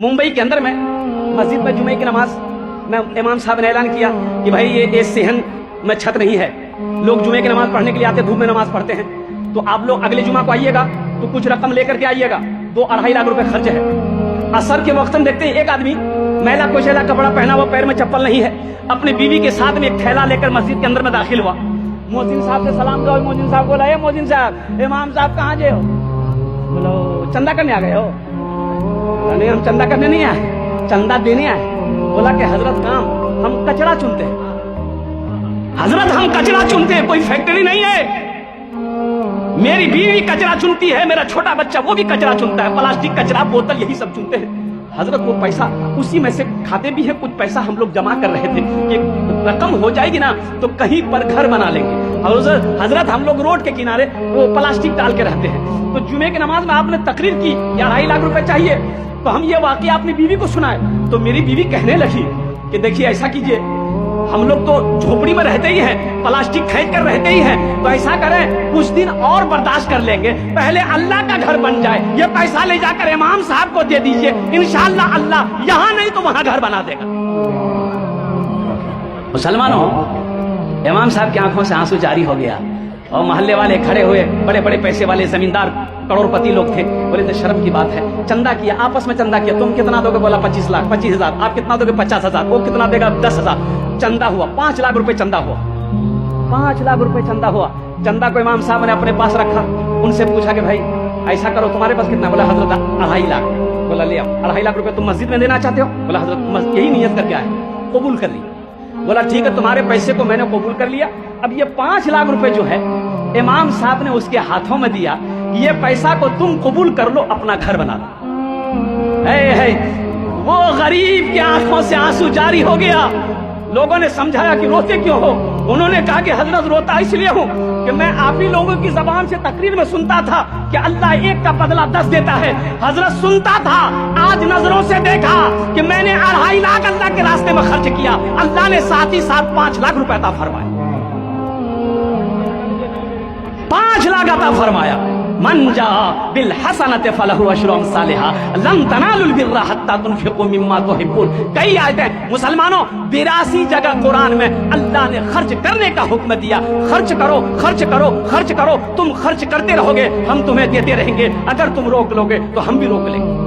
मुंबई के अंदर में मस्जिद में जुमे की नमाज में इमाम साहब ने ऐलान किया कि भाई ये सेहन में छत नहीं है, लोग जुमे की नमाज पढ़ने के लिए आते, धूप में नमाज पढ़ते हैं, तो आप लोग अगले जुमा को आइएगा तो कुछ रकम लेकर के आइएगा, 2-2.5 लाख रुपए खर्च है। असर के वक्त में देखते हैं एक आदमी मैला कुचैला कपड़ा पहना हुआ, पैर में चप्पल नहीं है, अपनी बीवी के साथ में एक थैला लेकर मस्जिद के अंदर में दाखिल हुआ। मोहसिन साहब से सलाम करो, मोहसिन साहब बोला, मोहसिन साहब, इमाम साहब कहाँ गए हो? बोलो चंदा करने आ गए हो? नहीं, हम चंदा करने नहीं आए, चंदा देने आए। बोला कि हजरत काम हम कचरा चुनते हैं, हजरत हम कचरा चुनते हैं, कोई फैक्ट्री नहीं है। मेरी बीवी कचरा चुनती है, मेरा छोटा बच्चा वो भी कचरा चुनता है, प्लास्टिक कचरा बोतल यही सब चुनते हैं। हजरत वो पैसा उसी में से खाते भी है, कुछ पैसा हम लोग जमा कर रहे थे कि रकम हो जाएगी ना तो कहीं पर घर बना लेंगे। और हजरत हम लोग रोड के किनारे वो प्लास्टिक डाल के रहते हैं। तो जुमे की नमाज में आपने तकरीर की कि 2.5 लाख रुपए चाहिए, तो हम ये वाकया अपनी बीवी को सुनाए, तो मेरी बीवी कहने लगी कि देखिए ऐसा कीजिए, हम लोग तो झोपड़ी में रहते ही हैं, प्लास्टिक खरीद कर रहते ही हैं, तो ऐसा करें कुछ दिन और बर्दाश्त कर लेंगे, पहले अल्लाह का घर बन जाए, ये पैसा ले जाकर इमाम साहब को दे दीजिए, इंशाअल्लाह अल्लाह यहाँ नहीं तो वहां घर बना देगा। मुसलमानों, इमाम साहब की आंखों से आंसू जारी हो गया और मोहल्ले वाले खड़े हुए, बड़े बड़े पैसे वाले जमींदार करोड़पति लोग थे, बोले तो शर्म की बात है, चंदा किया, आपस में चंदा किया, तुम कितना दोगे? बोला 25 लाख, 25,000, आप कितना दोगे? 50,000, वो कितना देगा? 10,000, चंदा हुआ 5 लाख रुपए, चंदा हुआ 5 लाख रुपए, चंदा हुआ। चंदा को इमाम साहब ने अपने पास रखा, उनसे पूछा कि भाई ऐसा करो, तुम्हारे पास कितना? बोला हजरत 2.5 लाख। बोला ले आओ, 2.5 लाख रुपए तुम मस्जिद में देना चाहते हो? बोला हजरत यही नियत करके आए, कबूल कर ली। बोला ठीक है, तुम्हारे पैसे को मैंने कबूल कर लिया, अब ये 5 लाख रुपए जो है इमाम साहब ने उसके हाथों में दिया, ये पैसा को तुम कबूल कर लो, अपना घर बना लो। है वो गरीब की आंखों से आंसू जारी हो गया। लोगों ने समझाया कि रोते क्यों हो? उन्होंने कहा कि हजरत रोता इसलिए हूं कि मैं आप ही लोगों की जबान से तकरीर में सुनता था कि अल्लाह एक का बदला 10 देता है। हजरत सुनता था, आज नजरों से देखा कि मैंने 2.5 लाख अल्लाह के रास्ते में खर्च किया, अल्लाह ने साथ ही साथ 5 लाख रुपए अता फरमाए, 5 लाख अता फरमाया। मन जा बिल हसनत फलहु अशरु अमसालिहा लन तनालुल बिर्रा हत्ता तुनफिकू मिम्मा तुहिब्बून। कई आयतें मुसलमानों 82 जगह कुरान में अल्लाह ने खर्च करने का हुक्म दिया। खर्च करो, खर्च करो, खर्च करो, तुम खर्च करते रहोगे, हम तुम्हें देते रहेंगे, अगर तुम रोक लोगे तो हम भी रोक लेंगे।